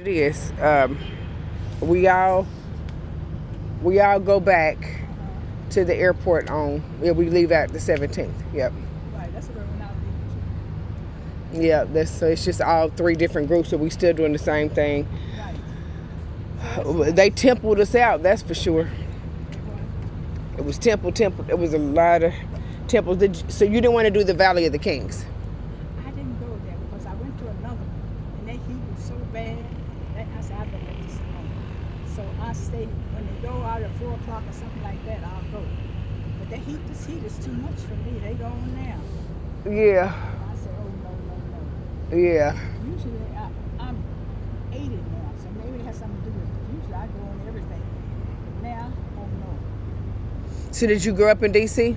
it is. We all go back to the airport on. Yeah, we leave out the 17th. Yep. Right, that's what we're not leaving. Yeah. So it's just all three different groups, so we still doing the same thing. Right. They templed us out. That's for sure. It was temple. It was a lot of temples. So you didn't want to do the Valley of the Kings? I didn't go there because I went to another one, and that heat was so bad that I said I better let this alone. So I stayed. When they go out at 4 o'clock or something like that, I'll go. But this heat is too much for me. They going now. Yeah. I said, oh no. Yeah. Usually I'm 80 now, so maybe it has something to do with it. Usually I go on everything. But now, oh no. So did you grow up in D.C.?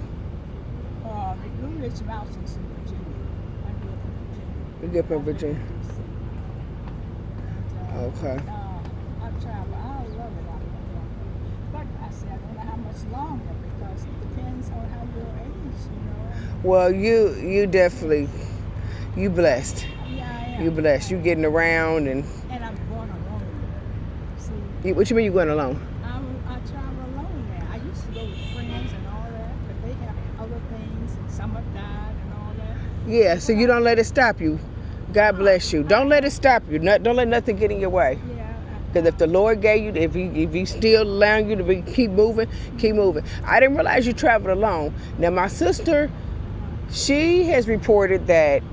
Blue Ridge Mountains in Virginia. I grew up in Virginia. You grew up in Virginia. Okay. I travel. I love it. But I said I don't know how much longer because it depends on how your age, you know. Well, you definitely, you blessed. Yeah, I am. You blessed. You getting around and I'm going alone. See, what you mean you going alone? I travel alone now. I used to go with friends and all that, but they have other things and some have died and all that. Yeah. So you don't let it stop you. God bless you. Don't let it stop you. Don't let nothing get in your way. Yeah. Because if the Lord gave you, if He still allowing you to keep moving, keep moving. I didn't realize you traveled alone. Now my sister, she has reported that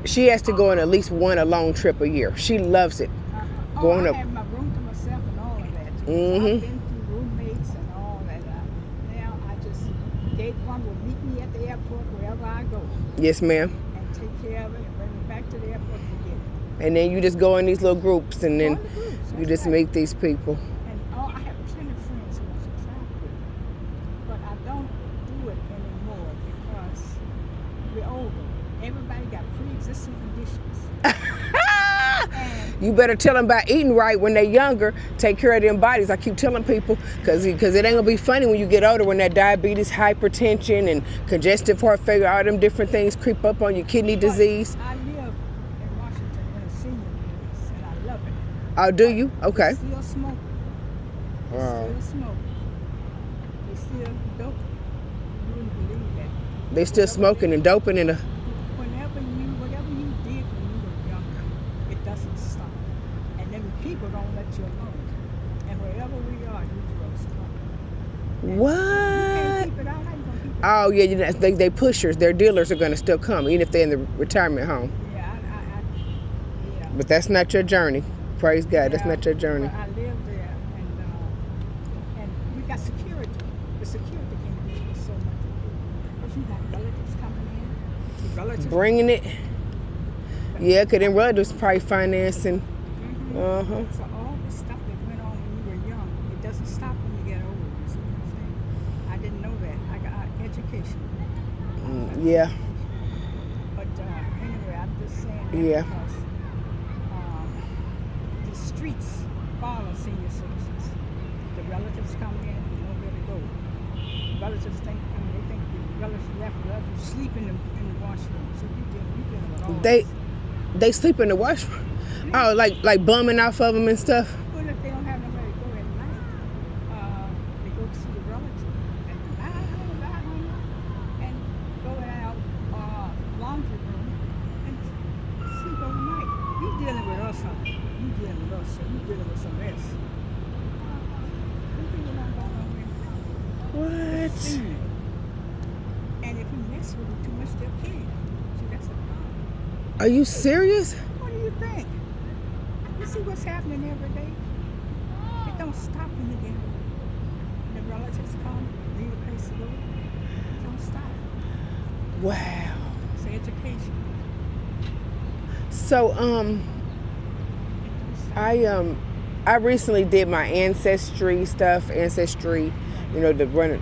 she has to go on at least one alone trip a year. She loves it. I have my room to myself and all of that. Too. Mm-hmm. I've been through roommates and all that. Now I just, they one will meet me at the airport wherever I go. Yes, ma'am. And take care of it and bring me back to the airport and forget it. And then you just go in these little groups and then you That's just right. meet these people. And I have plenty of friends who want to travel with. But I don't do it anymore because we're older. Everybody got pre-existing conditions. You better tell them about eating right when they're younger. Take care of them bodies. I keep telling people because it ain't gonna be funny when you get older when that diabetes, hypertension, and congestive heart failure, all them different things creep up on your kidney disease. I live in Washington in a senior place and I love it. Oh, do you? Okay. They still smoke. They still smoke. They still dope. You wouldn't believe that. They still smoking and doping in the. Whatever you did when you were younger, it doesn't stop. And then people don't let you alone. And wherever we are, you drugs come. What? You can't keep it out. How you gonna keep it out? Oh yeah, they pushers. Their dealers are gonna still come, even if they're in the retirement home. Yeah, yeah. But that's not your journey. Praise God, that's not your journey. But I live there, and we got security. The security can't be so much. Because you got relatives coming in. The relatives Bringing it. Yeah, because them relatives probably financing. So all the stuff that went on when you were young, it doesn't stop when you get older. You see what I'm saying? I didn't know that. I got education. Yeah. But anyway, I'm just saying that Yeah. because the streets follow senior citizens. The relatives come in, you know where to go. Relatives think, they think the relatives sleep in the washroom. So you dealing with all this. They sleep in the washroom. Oh, like bumming off of them and stuff. Well, if they don't have nowhere to go at night, they go to see the relative and and go in our laundry room and sleep overnight. You dealing with us, honey. You dealing with us, so you dealing with some mess. People don't go nowhere. What? And if you mess with them too much, they'll kill you. See, that's the problem. Are you serious? What do you think? You see what's happening every day? It don't stop when you get the relatives come, need a place to go. It don't stop. Wow. It's education. So It don't stop. I recently did my ancestry, you know, the run,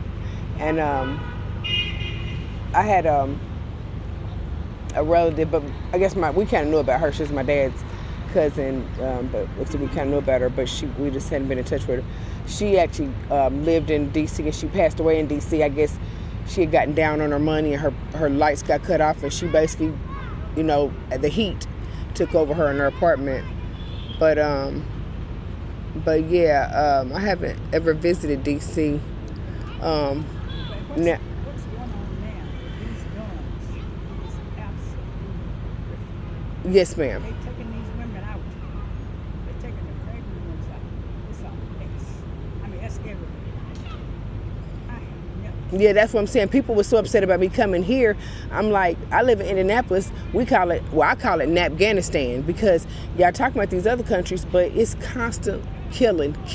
and I had a relative, but I guess we kind of knew about her. She's my dad's cousin, but we kind of knew about her, but we just hadn't been in touch with her. She actually lived in D.C. and she passed away in D.C. I guess she had gotten down on her money and her lights got cut off, and she basically, you know, the heat took over her in her apartment. But I haven't ever visited DC. Um, But now, what's going on now with these guns is absolutely yes, ma'am. they taking these women out. They're taking the pregnant ones out. It's a mess. I mean, that's everywhere. I have never. Yeah, that's what I'm saying. People were so upset about me coming here. I'm like, I live in Indianapolis. I call it Napganistan because y'all talking about these other countries, but it's constant killing. Well,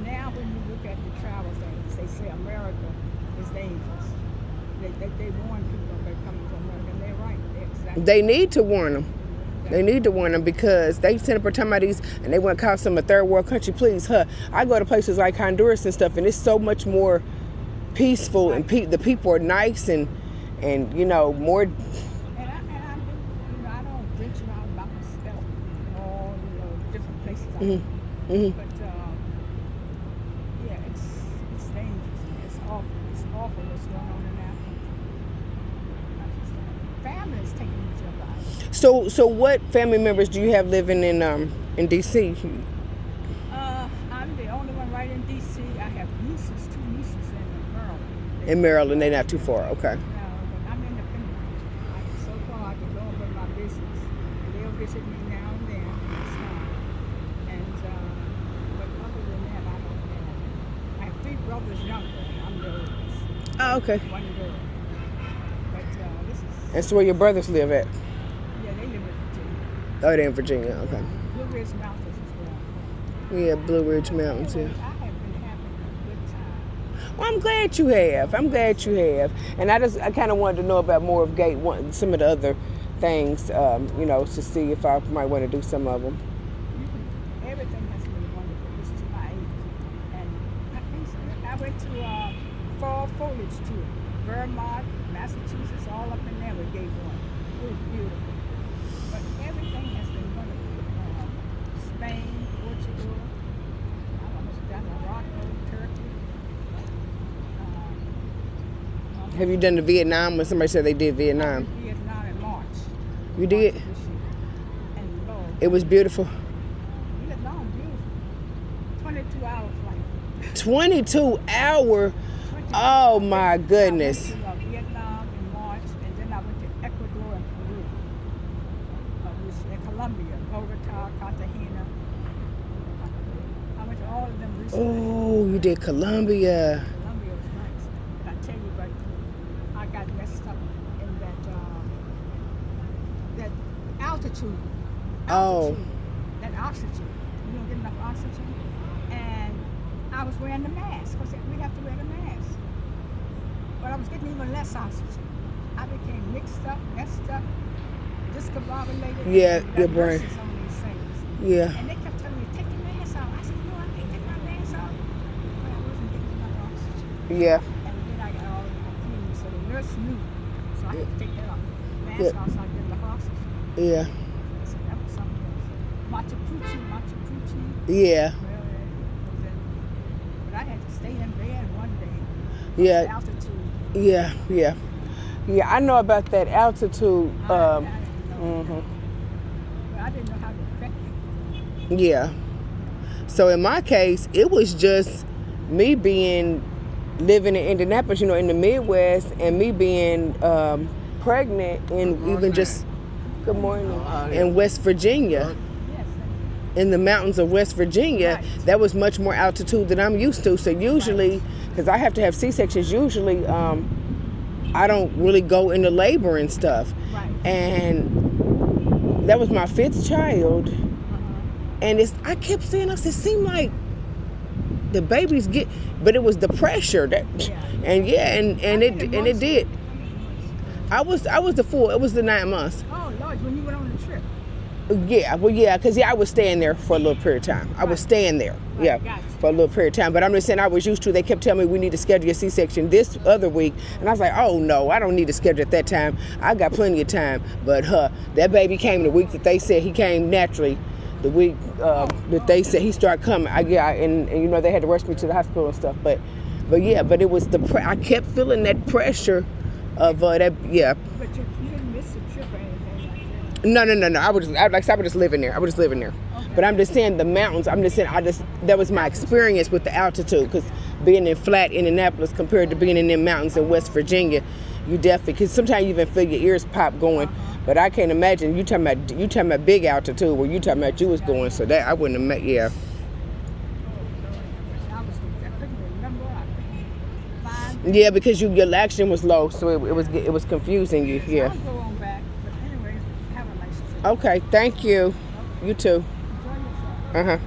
now when you look at the travel things, they say America is dangerous. They warn people about coming to America, and they're right. They're exactly. They need to warn them. They need to warn them because they send up a time of these and they want to call some a third world country. Please, I go to places like Honduras and stuff, and it's so much more peaceful, and the people are nice and more. And I do, I don't venture out by myself in all, different places. I go. Mhm. But yeah, it's dangerous. It's awful. It's awful what's going on in our country. Families taking each other out. So what family members do you have living in DC? I'm the only one right in D.C. I have two nieces in Maryland. In Maryland, they're not too far. Okay. No, but I'm independent. So far, I can go about my business. And they'll visit me now and then. It's fine. And, but other than that, I don't know. I have 3 brothers younger. I'm the oldest. Oh, okay. One girl. But this is, And so where your brothers live at? yeah, they live in Virginia. Oh, they're in Virginia. Okay. Blue Ridge Mountains as well. Yeah, Blue Ridge Mountains. Yeah. Anyway, I have been having a good time. Well, I'm glad you have. And I kind of wanted to know about more of Gate One, some of the other things, to see if I might want to do some of them. Everything has been wonderful. This is my age. And I went to fall foliage tour. Vermont, Massachusetts, all up in there with Gate One. It was beautiful. But everything has been wonderful. Spain, Portugal, I almost done Morocco, Turkey. Have you done the Vietnam when somebody said they did I Vietnam? went to Vietnam in March. You did? March this year. And Lord, It was beautiful. Vietnam, beautiful. 22-hour flight. 22-hour. Oh my goodness. I went to Vietnam in March, and then I went to Ecuador and Peru, Colombia, Bogota, Cartagena. I went to all of them recently. Oh, you did Colombia. Colombia was nice. And I tell you, but I got messed up in that altitude. Oh. That oxygen. You don't get enough oxygen. And I was wearing the mask because we have to wear the mask. But I was getting even less oxygen. I became mixed up, messed up, discombobulated. Yeah, and your got brain. nurses on these things. Yeah. And they kept telling me, take your mask off. I said, no, I can't take my mask off. But I wasn't getting enough oxygen. Yeah. And then I got all confused. So the nurse knew. So I had to take that off. Mask Yeah. off so I get enough oxygen. Yeah. So that was something else. Machu Picchu. Yeah. But I had to stay in bed one day. Yeah. Altitude. Yeah. I know about that altitude. I didn't know. Mhm. But I didn't know how to affect it. Yeah. So in my case, it was just me living in Indianapolis, in the Midwest, and me being pregnant, and even just good morning in West Virginia. Yes. In the mountains of West Virginia, Right. that was much more altitude than I'm used to. So usually, because I have to have C-sections, usually I don't really go into labor and stuff. Right. And that was my 5th child. And I kept saying, it seemed like the babies but it was the pressure that, and it did. I was the 4. It was the 9 months. Oh Lord, when you went on the trip. Yeah, because I was staying there for a little period of time. I was staying there, Gotcha. for a little period of time. But I'm just saying, I was used to. They kept telling me we need to schedule a C-section this other week, and I was like, oh no, I don't need to schedule at that time. I got plenty of time. But that baby came the week that they said he came naturally. The week that they said he started coming, and they had to rush me to the hospital and stuff. But it was I kept feeling that pressure of that. Yeah. But you didn't miss the trip or anything like No, no, no, no. Like I said, I would just live in there. I would just live in there. Okay. But I'm just saying the mountains. I'm just saying that was my experience with the altitude. Because being in flat Indianapolis compared to being in them mountains in West Virginia, you definitely. Because sometimes you even feel your ears pop going. But I can't imagine you talking about big altitude where you talking about you was going. So that I wouldn't have met. Yeah. I couldn't remember. I couldn't find. Yeah, because your action was low, so it was confusing you. I'll Yeah. go on back. But anyways, have a nice day. Okay. Thank you. You too. Enjoy yourself. Uh huh.